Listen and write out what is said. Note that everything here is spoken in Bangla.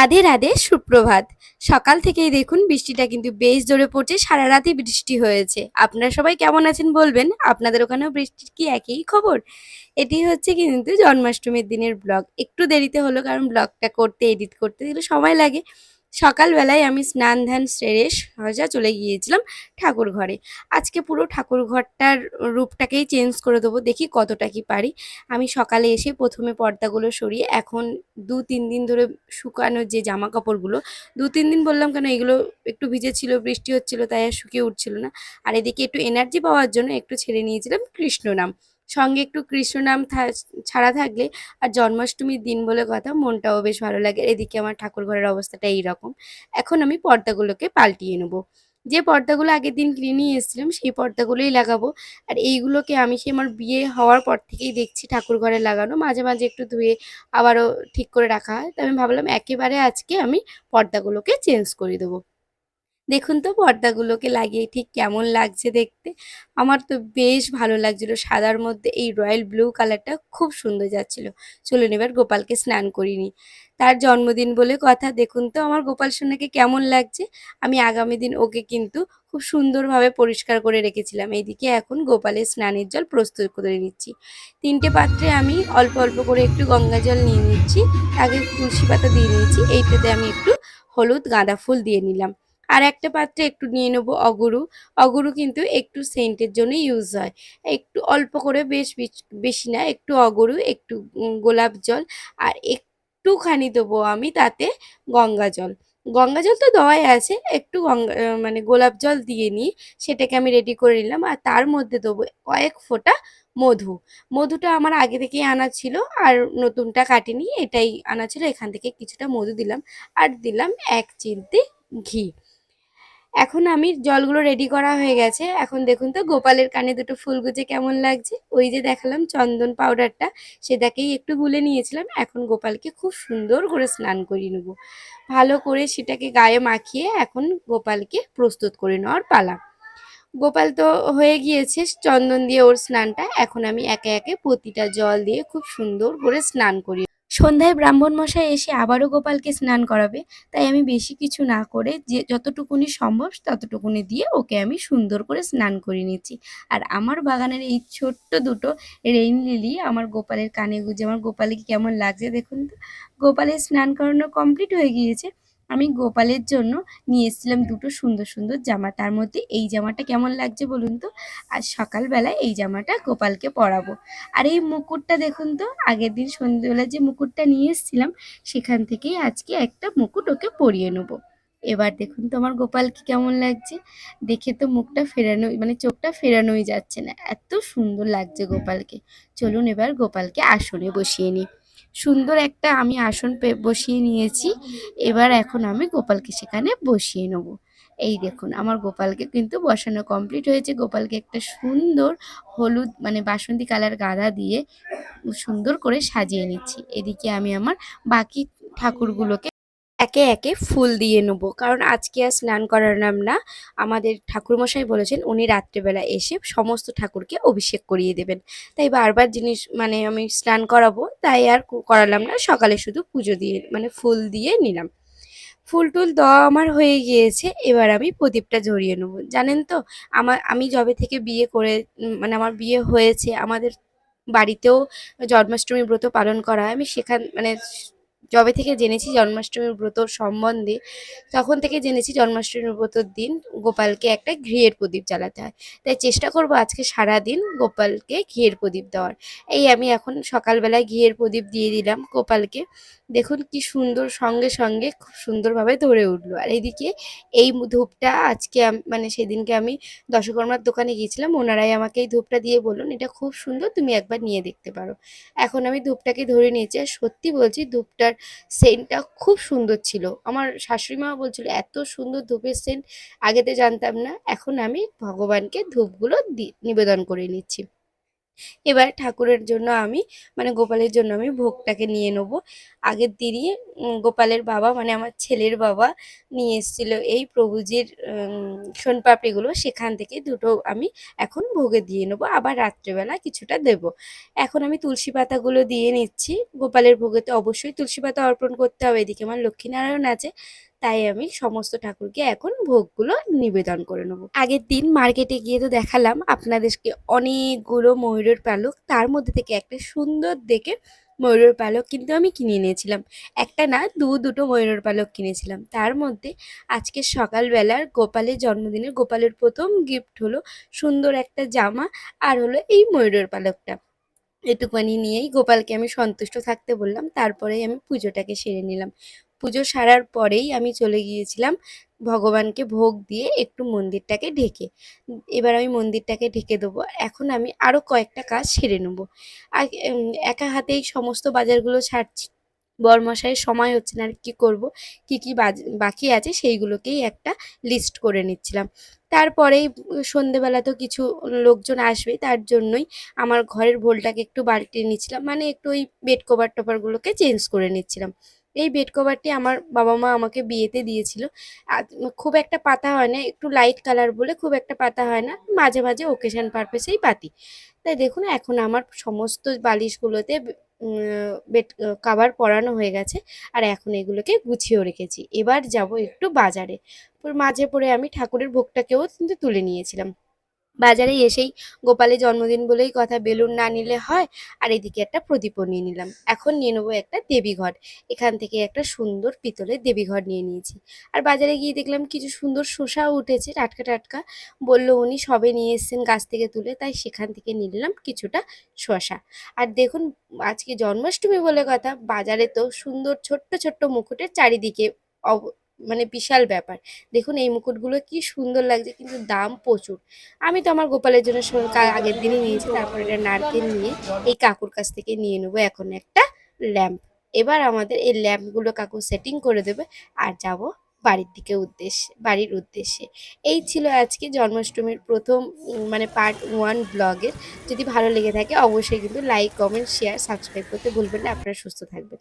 রাধে রাধে, সুপ্রভাত। সকাল থেকেই দেখুন বৃষ্টিটা কিন্তু বেশ জোরে পড়ছে, সারা রাতই বৃষ্টি হয়েছে। আপনারা সবাই কেমন আছেন বলবেন? আপনাদের ওখানেও বৃষ্টির কি একই খবর? এটি হচ্ছে কিন্তু জন্মাষ্টমীর দিনের ব্লগ। একটু দেরিতে হলো কারণ ব্লগটা করতে, এডিট করতে একটু সময় লাগে। সকালবেলায় আমি স্নান ধ্যান সেরে সোজা চলে গিয়েছিলাম ঠাকুর ঘরে। আজকে পুরো ঠাকুর ঘরটার রূপটাকেই চেঞ্জ করে দেবো, দেখি কতটা কি পারি। আমি সকালে এসে প্রথমে পর্দাগুলো সরিয়ে এখন ২-৩ দিন ধরে শুকানো যে জামা কাপড়গুলো, ২-৩ দিন বললাম কেন, এগুলো একটু ভিজে ছিল, বৃষ্টি হচ্ছিল তাই আর শুকিয়ে উঠছিল না। আর এদিকে একটু এনার্জি পাওয়ার জন্য একটু ছেড়ে নিয়েছিলাম কৃষ্ণ নাম। সঙ্গে একটু কৃষ্ণ নাম ছাড়া থাকলে আর জন্মাষ্টমীর দিন বলে কথা, মনটাও বেশ ভালো লাগে। এদিকে আমার ঠাকুর ঘরের অবস্থাটা এইরকম। এখন আমি পর্দাগুলোকে পাল্টিয়ে নেব। যে পর্দাগুলো আগের দিন কিনে নিয়ে এসেছিলাম সেই পর্দাগুলোই লাগাবো। আর এইগুলোকে আমি সেই আমার বিয়ে হওয়ার পর থেকেই দেখছি ঠাকুর ঘরে লাগানো, মাঝে মাঝে একটু ধুয়ে আবারও ঠিক করে রাখা হয়। তো আমি ভাবলাম একেবারে আজকে আমি পর্দাগুলোকে চেঞ্জ করে দেবো। দেখুন তো পর্দাগুলোকে লাগিয়ে ঠিক কেমন লাগছে দেখতে। আমার তো বেশ ভালো লাগছিল, সাদার মধ্যে এই রয়্যাল ব্লু কালারটা খুব সুন্দর যাচ্ছিল। চলুন এবার গোপালকে স্নান করিয়ে নিই। তার জন্মদিন বলে কথা, দেখুন তো আমার গোপাল সোনাকে কেমন লাগছে। আমি আগামী দিন ওকে কিন্তু খুব সুন্দরভাবে পরিষ্কার করে রেখেছিলাম। এইদিকে এখন গোপালের স্নানের জল প্রস্তুত করে নিচ্ছি। ৩টে পাত্রে আমি অল্প অল্প করে একটু গঙ্গা জল নিয়ে নিচ্ছি। আগে তুলসী পাতা দিয়ে নিয়েছি, এইটাতে আমি একটু হলুদ গাঁদা ফুল দিয়ে নিলাম। আর একটা পাত্রে একটু নিয়ে নেবো অগুরু। অগুরু কিন্তু একটু সেন্টের জন্য ইউজ হয়। একটু অল্প করে, বেশি না, একটু অগুরু, একটু গোলাপ জল, আর একটুখানি দেবো আমি তাতে গঙ্গা জল। গঙ্গা জল তো দেওয়াই আছে, একটু মানে গোলাপ জল দিয়ে নিই, সেটাকে আমি রেডি করে নিলাম। আর তার মধ্যে দেবো কয়েক ফোঁটা মধু। মধুটা আমার আগে থেকেই আনা ছিল, আর নতুনটা কাটিনি, এটাই আনা ছিল, এখান থেকে কিছুটা মধু দিলাম। আর দিলাম ১ চিমটি ঘি। এখন আমি জলগুলো রেডি করা হয়ে গেছে। এখন দেখুন তো গোপালের কানে দুটো ফুল গুজে কেমন লাগছে। ওই যে দেখালাম চন্দন পাউডারটা, সেটাকেই একটু গুলে নিয়েছিলাম। এখন গোপালকে খুব সুন্দর করে স্নান করিয়ে নেবো। ভালো করে সেটাকে গায়ে মাখিয়ে এখন গোপালকে প্রস্তুত করে নেওয়ার পালা। গোপাল তো হয়ে গিয়েছে চন্দন দিয়ে ওর স্নানটা। এখন আমি একে একে প্রতিটা জল দিয়ে খুব সুন্দর করে স্নান করি। সন্ধ্যায় ব্রাহ্মণ মশাই এসে আবারও গোপালকে স্নান করাবে, তাই আমি বেশি কিছু না করে যে যতটুকুনি সম্ভব ততটুকুনি দিয়ে ওকে আমি সুন্দর করে স্নান করিয়ে নিচ্ছি। আর আমার বাগানের এই ছোট্ট দুটো রেইন লিলি আমার গোপালের কানে গুঁজে আমার গোপালকে কেমন লাগছে দেখুন তো। গোপালের স্নান করানো কমপ্লিট হয়ে গিয়েছে। আমি গোপালের জন্য নিয়ে এসেছিলাম দুটো সুন্দর সুন্দর জামা, তার মধ্যে এই জামাটা কেমন লাগছে বলুন তো। আজ সকালবেলায় এই জামাটা গোপালকে পরাবো। আর এই মুকুটটা দেখুন তো, আগের দিন সন্ধ্যেবেলা যে মুকুটটা নিয়ে এসেছিলাম সেখান থেকেই আজকে একটা মুকুট ওকে পরিয়ে নেবো। এবার দেখুন তো আমার গোপালকে কেমন লাগছে। দেখে তো মুখটা ফেরানোই, মানে চোখটা ফেরানোই যাচ্ছে না, এত সুন্দর লাগছে গোপালকে। চলুন এবার গোপালকে আসনে বসিয়ে নিই। সুন্দর একটা আমি আসন বসিয়ে নিয়েছি। এবার এখন আমি গোপালকে সেখানে বসিয়ে নেব। এই দেখুন আমার গোপালকে কিন্তু বসানো কমপ্লিট হয়েছে। গোপালকে একটা সুন্দর হলুদ মানে বাসন্তী কালার গাঁদা দিয়ে সুন্দর করে সাজিয়ে নিচ্ছি। এদিকে আমি আমার বাকি ঠাকুরগুলোকে একে একে ফুল দিয়ে নেবো, কারণ আজকে আর স্নান করালাম না। আমাদের ঠাকুরমশাই বলেছেন উনি রাত্রেবেলা এসে সমস্ত ঠাকুরকে অভিষেক করিয়ে দেবেন। তাই বারবার জিনিস মানে আমি স্নান করাবো, তাই আর করালাম না। সকালে শুধু পুজো দিয়ে মানে ফুল দিয়ে নিলাম। ফুল টুল দেওয়া আমার হয়ে গিয়েছে। এবার আমি প্রদীপটা জ্বলিয়ে নেবো। জানেন তো আমি যবে থেকে বিয়ে করে মানে আমার বিয়ে হয়েছে, আমাদের বাড়িতেও জন্মাষ্টমী ব্রত পালন করা হয়। আমি মানে যবে থেকে জেনেছি জন্মাষ্টমীর ব্রত সম্বন্ধে, তখন থেকে জেনেছি জন্মাষ্টমীর ব্রতর দিন গোপালকে একটা ঘিয়ের প্রদীপ জ্বালাতে হয়। তাই চেষ্টা করব আজকে সারাদিন গোপালকে ঘিয়ের প্রদীপ দেওয়ার। এই আমি এখন সকালবেলায় ঘিয়ের প্রদীপ দিয়ে দিলাম গোপালকে। দেখুন কি সুন্দর, সঙ্গে সঙ্গে খুব সুন্দরভাবে ধরে উঠলো। আর এদিকে এই ধূপটা আজকে মানে সেদিনকে আমি দশকর্মার দোকানে গিয়েছিলাম, ওনারাই আমাকে এই ধূপটা দিয়ে বললেন এটা খুব সুন্দর, তুমি একবার নিয়ে দেখতে পারো। এখন আমি ধূপটাকে ধরে নিয়েছি, আর সত্যি বলছি ধূপটার সেন্টটা খুব সুন্দর ছিল। আমার শাশুড়ি মা বলছিল এত সুন্দর ধূপের সেন্ট আগেতে জানতাম না। এখন আমি ভগবানকে ধূপগুলো নিবেদন করে নিচ্ছি। এবার ঠাকুরের জন্য আমি মানে গোপালের জন্য আমি ভোগটাকে নিয়ে নেবো। আগের দিনই গোপালের বাবা মানে আমার ছেলের বাবা নিয়ে এসেছিল এই প্রভুজির শোনপাপড়িগুলো, সেখান থেকে দুটো আমি এখন ভোগে দিয়ে নেবো, আবার রাত্রেবেলা কিছুটা দেব। এখন আমি তুলসী পাতাগুলো দিয়ে নিচ্ছি। গোপালের ভোগেতে অবশ্যই তুলসী পাতা অর্পণ করতে হবে, এদিকে আমার লক্ষ্মীনারায়ণ আছে, তাই আমি সমস্ত ঠাকুরকে এখন ভোগগুলো নিবেদন করে নেবো। আগের দিন মার্কেটে গিয়ে তো দেখালাম আপনাদেরকে অনেকগুলো ময়ূরের পালক, তার মধ্যে থেকে একটা সুন্দর দেখে ময়ূরের পালক কিন্তু আমি কিনে নিয়েছিলাম। একটা না দুটো ময়ূরের পালক কিনেছিলাম। তার মধ্যে আজকে সকালবেলার গোপালের জন্মদিনের গোপালের প্রথম গিফট হলো সুন্দর একটা জামা, আর হলো এই ময়ূরের পালকটা। এটুকুনি নিয়েই গোপালকে আমি সন্তুষ্ট থাকতে বললাম, তারপরেই আমি পুজোটাকে সেরে নিলাম। পুজো সারার পরেই আমি চলে গিয়েছিলাম ভগবানকে ভোগ দিয়ে একটু মন্দিরটাকে ঢেকে। এবার আমি মন্দিরটাকে ঢেকে দেবো। এখন আমি আরও কয়েকটা কাজ সেরে নেবো। আর একা হাতেই সমস্ত বাজারগুলো সারছি, বরমশাইয়ের সময় হচ্ছে না, আর কি করব, কি কি বাকি আছে সেইগুলোকেই একটা লিস্ট করে নিচ্ছিলাম। তারপরেই সন্ধেবেলা তো কিছু লোকজন আসবে, তার জন্যই আমার ঘরের ভোলটাকে একটু বাড়িয়ে নিচ্ছিলাম, মানে একটু ওই বেড কভার টভারগুলোকে চেঞ্জ করে নিচ্ছিলাম। এই বেড কভারটি আমার বাবা মা আমাকে বিয়েতে দিয়েছিল। আর খুব একটা পাতা হয় না, একটু লাইট কালার বলে খুব একটা পাতা হয় না, মাঝে মাঝে ওকেশন পারপাসেই পাতি। তাই দেখুন এখন আমার সমস্ত বালিশগুলোতে বেড কাভার পরানো হয়ে গেছে, আর এখন এগুলোকে গুছিয়েও রেখেছি। এবার যাব একটু বাজারে। মাঝে পড়ে আমি ঠাকুরের ভোগটাকেও কিন্তু তুলে নিয়েছিলাম। বাজারে এসেই গোপালের জন্মদিন বলেই কথা, বেলুন না নিলে হয়। আর এদিকে একটা প্রদীপও নিয়ে নিলাম। এখন নিয়ে নেবো একটা দেবীঘট। এখান থেকে একটা সুন্দর পিতলের দেবীঘট নিয়ে নিয়েছি। আর বাজারে গিয়ে দেখলাম কিছু সুন্দর শসাও উঠেছে টাটকা টাটকা। বললো উনি সবে নিয়ে এসেছেন গাছ থেকে তুলে, তাই সেখান থেকে নিলাম কিছুটা শসা। আর দেখুন আজকে জন্মাষ্টমী বলে কথা, বাজারে তো সুন্দর ছোট্ট ছোট্ট মুকুটের চারিদিকে মানে বিশাল ব্যাপার। দেখুন এই মুকুটগুলো কি সুন্দর লাগছে, কিন্তু দাম প্রচুর। আমি তো আমার গোপালের জন্য আগের দিনই নিয়েছি। তারপর এটা নারকেল নিয়ে এই কাকুর কাছ থেকে নিয়ে নেবো এখন একটা ল্যাম্প। এবার আমাদের এই ল্যাম্পগুলো কাকু সেটিং করে দেবে, আর যাব বাড়ির উদ্দেশ্যে। এই ছিল আজকে জন্মাষ্টমীর প্রথম মানে পার্ট 1 ব্লগের। যদি ভালো লেগে থাকে অবশ্যই কিন্তু লাইক কমেন্ট শেয়ার সাবস্ক্রাইব করতে ভুলবেন না। আপনারা সুস্থ থাকবেন।